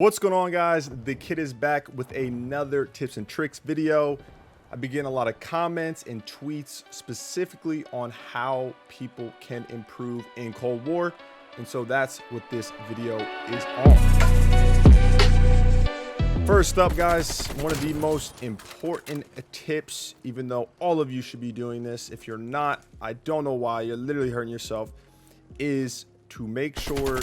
What's going on, guys? The kid is back with another tips and tricks video. I've been getting a lot of comments and tweets specifically on how people can improve in Cold War, and so that's what this video is on. First up, guys, one of the most important tips, even though all of you should be doing this, if you're not, I don't know why, you're literally hurting yourself, is to make sure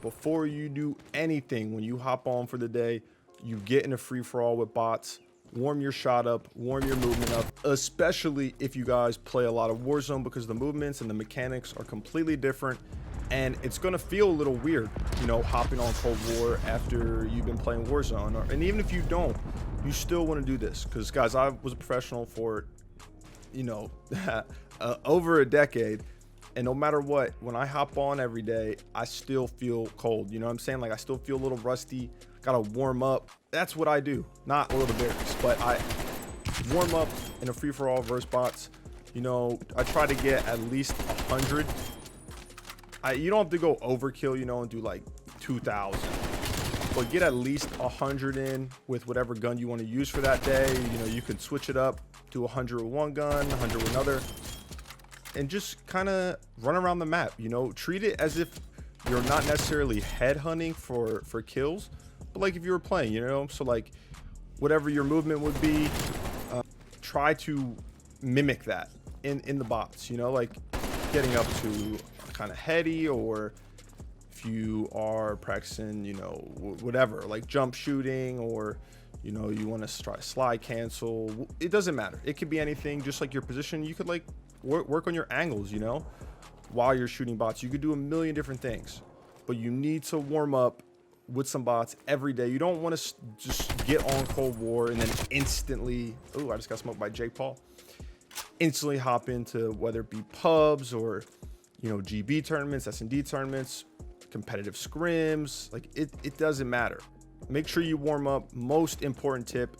before you do anything, when you hop on for the day, you get in a free-for-all with bots, warm your shot up, warm your movement up, especially if you guys play a lot of Warzone, because the movements and the mechanics are completely different, and it's going to feel a little weird, you know, hopping on Cold War after you've been playing Warzone. And even if you don't, you still want to do this, because, guys, I was a professional for, you know, over a decade. And no matter what, when I hop on every day, I still feel cold. You know what I'm saying? Like, I still feel a little rusty. Gotta warm up. That's what I do. Not oil the barracks, but I warm up in a free-for-all versus bots. You know, I try to get at least 100. You don't have to go overkill, you know, and do like 2,000. But get at least 100 in with whatever gun you want to use for that day. You know, you can switch it up, do 100 with one gun, 100 with another, and just kind of run around the map. You know, treat it as if you're not necessarily headhunting for kills, but like if you were playing, you know. So like whatever your movement would be, try to mimic that in the bots, you know, like getting up to kind of heady, or if you are practicing, you know, whatever, like jump shooting, or you know, you want to try slide cancel. It doesn't matter, it could be anything. Just like your position, you could like work on your angles, you know, while you're shooting bots. You could do a million different things, but you need to warm up with some bots every day. You don't want to just get on Cold War and then instantly, oh, I just got smoked by Jake Paul, instantly hop into whether it be pubs or, you know, GB tournaments, S&D tournaments, competitive scrims. Like it doesn't matter. Make sure you warm up. Most important tip.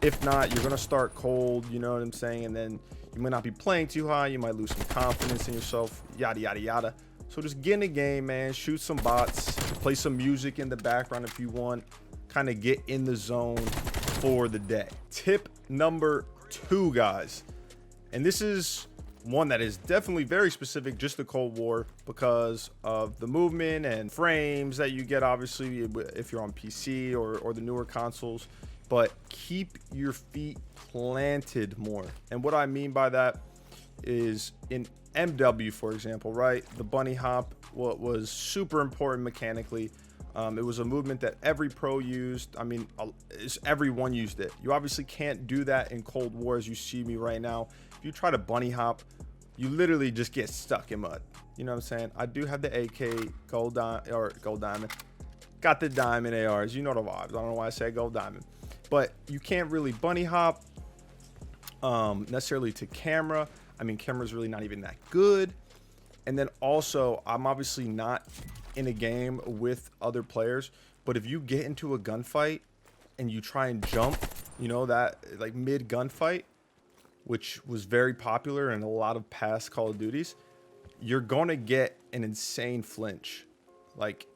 If not, you're gonna start cold, you know what I'm saying, and then you might not be playing too high. You might lose some confidence in yourself, yada yada yada. So just get in the game, man. Shoot some bots, play some music in the background if you want, kind of get in the zone for the day. Tip number 2, guys, and this is one that is definitely very specific just to Cold War because of the movement and frames that you get, obviously, if you're on PC or the newer consoles. But keep your feet planted more. And what I mean by that is in MW, for example, right? The bunny hop, what was super important mechanically. It was a movement that every pro used. I mean, everyone used it. You obviously can't do that in Cold War as you see me right now. If you try to bunny hop, you literally just get stuck in mud. You know what I'm saying? I do have the AK gold diamond. Got the diamond ARs. You know the vibes. I don't know why I say gold diamond. But you can't really bunny hop necessarily to camera. I mean, camera's really not even that good. And then also, I'm obviously not in a game with other players, but if you get into a gunfight and you try and jump, you know, that like mid gunfight, which was very popular in a lot of past Call of Duties, you're gonna get an insane flinch. Like,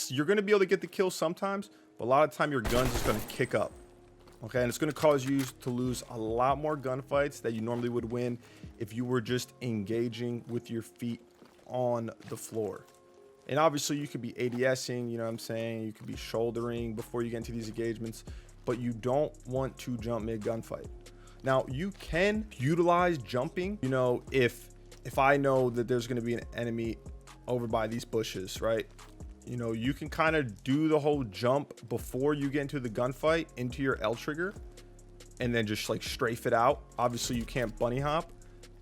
you're gonna be able to get the kill sometimes, but a lot of the time your gun's just gonna kick up. Okay, and it's going to cause you to lose a lot more gunfights that you normally would win if you were just engaging with your feet on the floor. And obviously you could be ADSing, you know what I'm saying? You could be shouldering before you get into these engagements, but you don't want to jump mid gunfight. Now, you can utilize jumping, you know, if I know that there's going to be an enemy over by these bushes, right? You know, you can kind of do the whole jump before you get into the gunfight into your L trigger and then just like strafe it out. Obviously you can't bunny hop,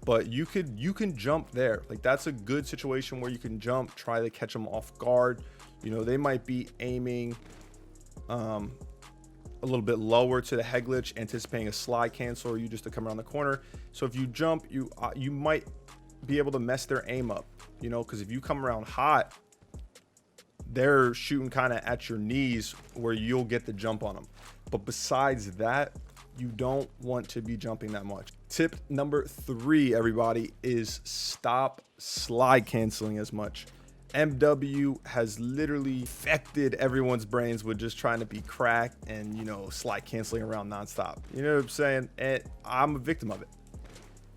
but you can jump there. Like, that's a good situation where you can jump, try to catch them off guard. You know, they might be aiming a little bit lower to the head glitch, anticipating a slide cancel, or you just to come around the corner. So if you jump, you might be able to mess their aim up, you know, because if you come around hot, they're shooting kind of at your knees where you'll get the jump on them. But besides that, you don't want to be jumping that much. Tip number 3, everybody, is stop slide canceling as much. MW has literally affected everyone's brains with just trying to be cracked and, you know, slide canceling around nonstop. You know what I'm saying? And I'm a victim of it.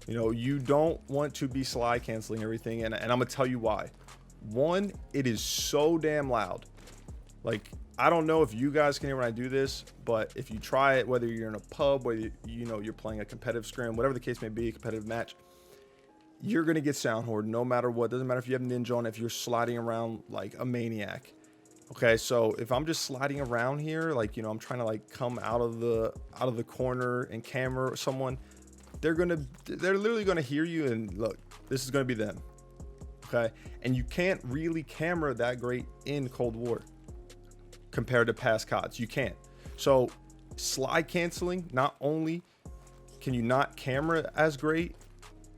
You know, you don't want to be slide canceling everything. And I'm going to tell you why. One, it is so damn loud. Like, I don't know if you guys can hear when I do this, but if you try it, whether you're in a pub, whether you know you're playing a competitive scrim, whatever the case may be, a competitive match, you're gonna get sound hoard no matter what. Doesn't matter if you have ninja on, if you're sliding around like a maniac. Okay, so if I'm just sliding around here, like, you know, I'm trying to like come out of the corner and camera someone, they're literally gonna hear you, and look, this is gonna be them. Okay, and you can't really camera that great in Cold War compared to past CODs. You can't. So slide canceling, not only can you not camera as great,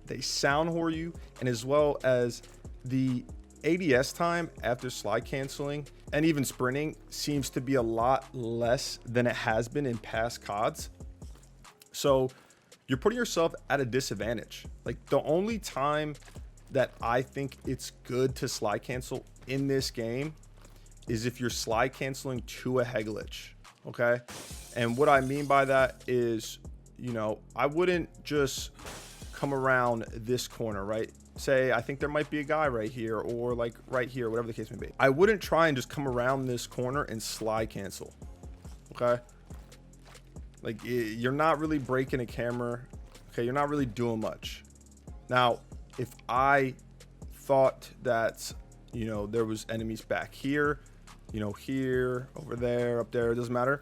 they sound whore you, and as well as the ADS time after slide canceling and even sprinting seems to be a lot less than it has been in past CODs. So you're putting yourself at a disadvantage. Like, the only time that I think it's good to slide cancel in this game is if you're slide canceling to a head glitch. Okay, and what I mean by that is, you know, I wouldn't just come around this corner, right? Say I think there might be a guy right here, or like right here, whatever the case may be. I wouldn't try and just come around this corner and slide cancel. Okay, like, you're not really breaking a camera. Okay, you're not really doing much. Now, if I thought that, you know, there was enemies back here, you know, here, over there, up there, it doesn't matter,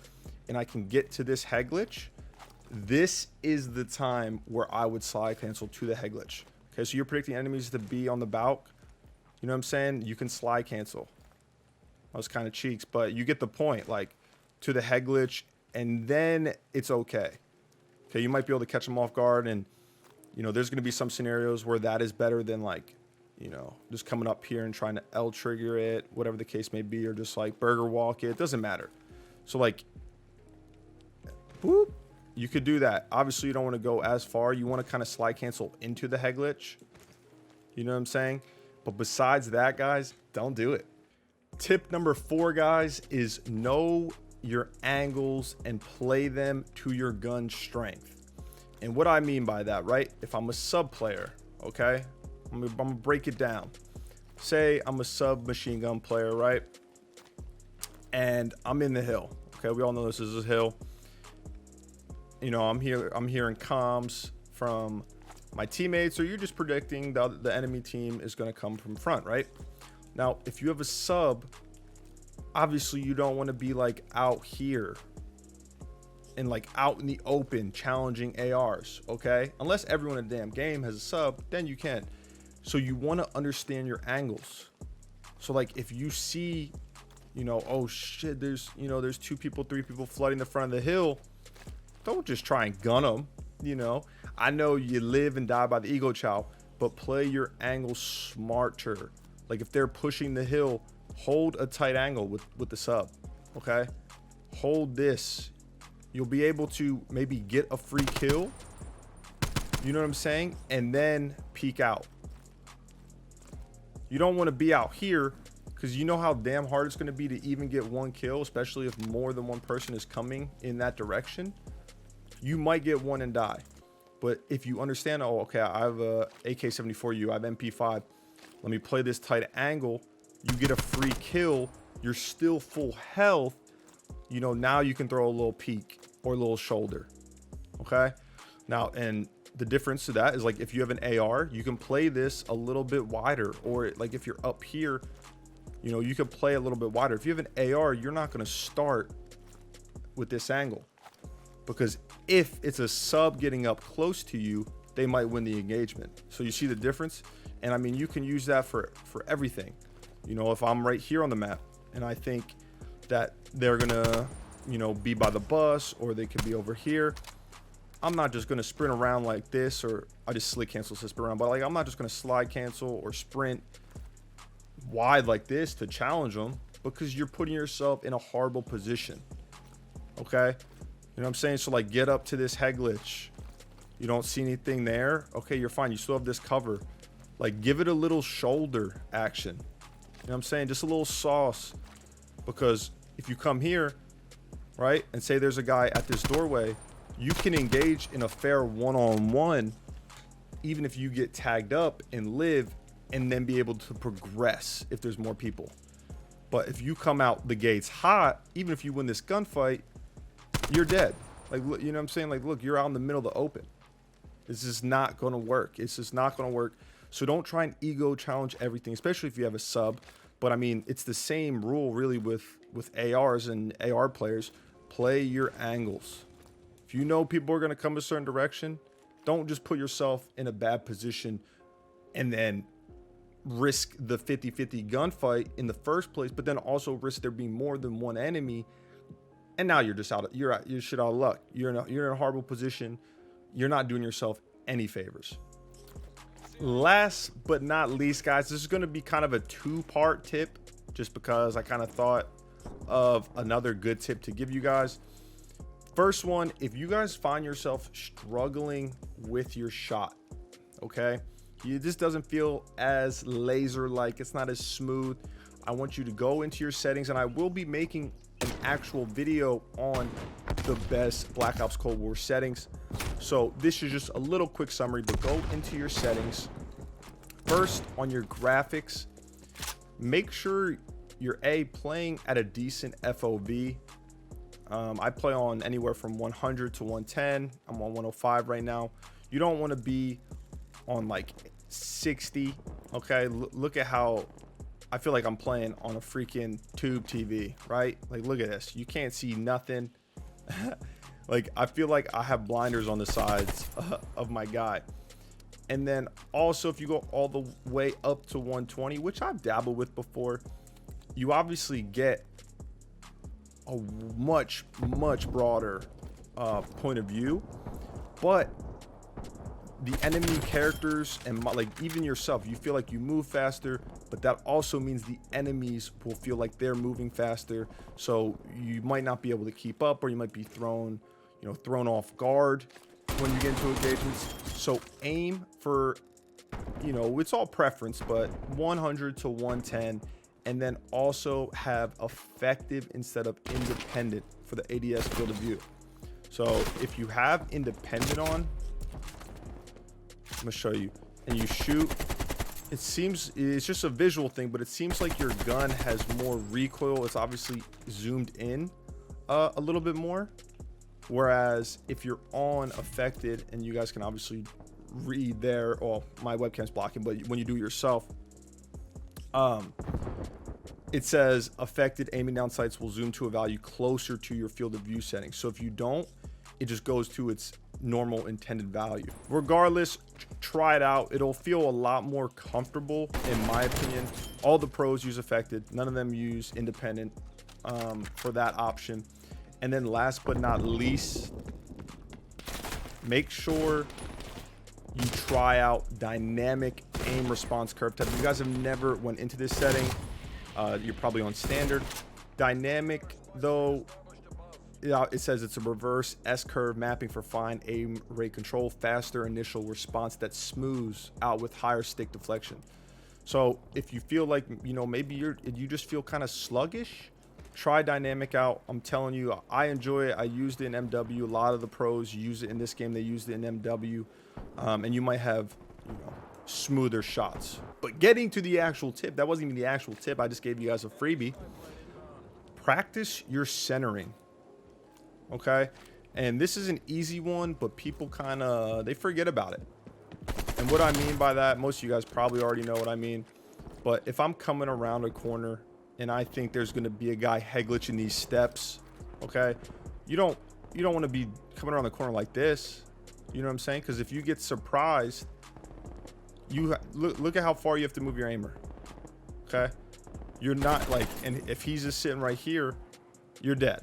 and I can get to this head glitch, this is the time where I would slide cancel to the head glitch. Okay, so you're predicting enemies to be on the balk. You know what I'm saying? You can slide cancel. That was kind of cheeks, but you get the point. Like, to the head glitch, and then it's okay. Okay, you might be able to catch them off guard, and, you know, there's going to be some scenarios where that is better than, like, you know, just coming up here and trying to L trigger it, whatever the case may be, or just like burger walk it. It doesn't matter. So, like, whoop. You could do that. Obviously, you don't want to go as far. You want to kind of slide cancel into the head glitch. You know what I'm saying? But besides that, guys, don't do it. Tip number 4, guys, is know your angles and play them to your gun strength. And what I mean by that, right? If I'm a sub player, okay? I'm gonna break it down. Say I'm a sub machine gun player, right? And I'm in the hill. Okay, we all know this is a hill. You know, I'm hearing comms from my teammates, or you're just predicting the enemy team is going to come from front, right? Now, if you have a sub, obviously you don't want to be like out here and like out in the open challenging ARs, okay? Unless everyone in the damn game has a sub, then you can. So you want to understand your angles. So like, if you see, you know, oh shit, there's 2 people, 3 people flooding the front of the hill, don't just try and gun them. You know, I know you live and die by the ego chow, but play your angle smarter. Like, if they're pushing the hill, hold a tight angle with the sub. Okay, hold this. You'll be able to maybe get a free kill. You know what I'm saying? And then peek out. You don't want to be out here, because you know how damn hard it's going to be to even get one kill, especially if more than one person is coming in that direction. You might get one and die. But if you understand, oh, okay, I have a AK-74U, I have MP5, let me play this tight angle, you get a free kill, you're still full health, you know, now you can throw a little peek or a little shoulder. Okay, now, and the difference to that is, like, if you have an AR, you can play this a little bit wider, or like if you're up here, you know, you can play a little bit wider. If you have an AR, you're not going to start with this angle, because if it's a sub getting up close to you, they might win the engagement. So you see the difference? And I mean, you can use that for everything. You know, if I'm right here on the map and I think that they're gonna, you know, be by the bus, or they could be over here, I'm not just gonna sprint around like this, or I just slick cancel to sprint around, but like, I'm not just gonna slide cancel or sprint wide like this to challenge them, because you're putting yourself in a horrible position. Okay, you know what I'm saying? So like, get up to this head glitch, you don't see anything there, okay, you're fine, you still have this cover. Like, give it a little shoulder action. what I'm saying? Just a little sauce. Because if you come here, right, and say there's a guy at this doorway, you can engage in a fair one-on-one, even if you get tagged up and live, and then be able to progress if there's more people. But if you come out the gates hot, even if you win this gunfight, you're dead. Like, you know what I'm saying? Like, look, you're out in the middle of the open. This is not going to work. It's just not going to work. So don't try and ego challenge everything, especially if you have a sub. But I mean, it's the same rule really with ARs and AR players. Play your angles. If you know people are going to come a certain direction, don't just put yourself in a bad position and then risk the 50-50 gunfight in the first place, but then also risk there being more than one enemy. And now you're just you're shit out of luck. You're in a horrible position. You're not doing yourself any favors. Last but not least, guys, this is going to be kind of a two-part tip, just because I kind of thought of another good tip to give you guys. First one, if you guys find yourself struggling with your shot, okay, this doesn't feel as laser-like, it's not as smooth, I want you to go into your settings, and I will be making an actual video on the best Black Ops Cold War settings. So this is just a little quick summary, but go into your settings. First, on your graphics, make sure you're playing at a decent FOV. I play on anywhere from 100 to 110. I'm on 105 right now. You don't want to be on like 60. Okay, look at how I feel like I'm playing on a freaking tube TV, right? Like, look at this. You can't see nothing. Like, I feel like I have blinders on the sides of my guy. And then also, if you go all the way up to 120, which I've dabbled with before, you obviously get a much broader point of view. But the enemy characters and like even yourself, you feel like you move faster, but that also means the enemies will feel like they're moving faster. So you might not be able to keep up, or you might be thrown off guard when you get into engagements. So aim for, it's all preference, but 100 to 110, and then also have effective instead of independent for the ADS field of view. So if you have independent on, I'm gonna show you, and you shoot, it's just a visual thing, but it seems like your gun has more recoil. It's obviously zoomed in a little bit more. Whereas if you're on affected, and you guys can obviously read there, well, my webcam's blocking, but when you do it yourself, it says affected aiming down sights will zoom to a value closer to your field of view settings. So if you don't, it just goes to its normal intended value. Regardless, try it out. It'll feel a lot more comfortable, in my opinion. All the pros use affected, none of them use independent for that option. And then last but not least, make sure you try out dynamic aim response curve type. If you guys have never went into this setting, you're probably on standard. Dynamic, though, it says it's a reverse S-curve mapping for fine aim rate control, faster initial response that smooths out with higher stick deflection. So if you feel like, maybe you just feel kind of sluggish, try dynamic out. I'm telling you, I enjoy it. I used it in MW. A lot of the pros use it in this game. They used it in MW, and you might have smoother shots. But getting to the actual tip, that wasn't even the actual tip. I just gave you guys a freebie. Practice your centering. Okay, and this is an easy one, but people they forget about it. And what I mean by that, most of you guys probably already know what I mean, but if I'm coming around a corner and I think there's going to be a guy head glitching these steps, okay, you don't want to be coming around the corner like this, you know what I'm saying? Because if you get surprised, you look at how far you have to move your aimer. Okay, you're not like, and if he's just sitting right here, you're dead.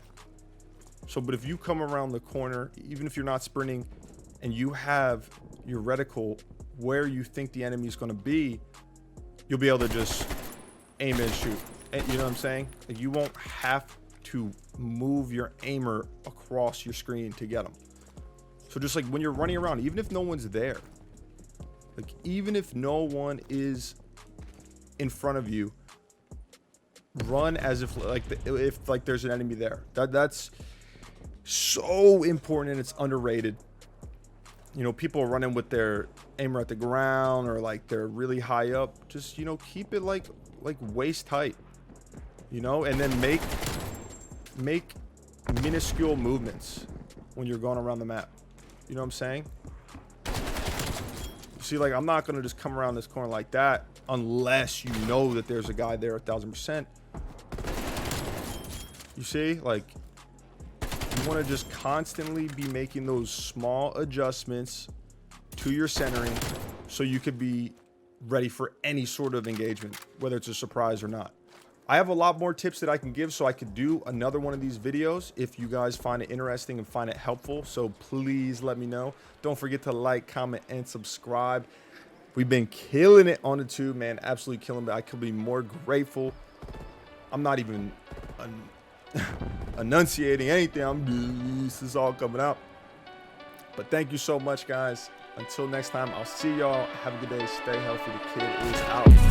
So, but if you come around the corner, even if you're not sprinting, and you have your reticle where you think the enemy is going to be, you'll be able to just aim and shoot. And you know what I'm saying? Like, you won't have to move your aimer across your screen to get them. So just like when you're running around, even if no one's there, like even if no one is in front of you, run as if like there's an enemy there. That's so important, and it's underrated. You know, people are running with their aimer at the ground, or like they're really high up. Just, you know, keep it like waist height, you know, and then make minuscule movements when you're going around the map. You know what I'm saying? See, like, I'm not gonna just come around this corner like that unless you know that there's a guy there 1000%. You see, like, you want to just constantly be making those small adjustments to your centering so you could be ready for any sort of engagement, whether it's a surprise or not. I have a lot more tips that I can give, so I could do another one of these videos if you guys find it interesting and find it helpful. So please let me know. Don't forget to like, comment, and subscribe. We've been killing it on the tube, man. Absolutely killing it. I could be more grateful. I'm not even enunciating anything. This is all coming out. But thank you so much, guys. Until next time, I'll see y'all. Have a good day. Stay healthy. The kid is out.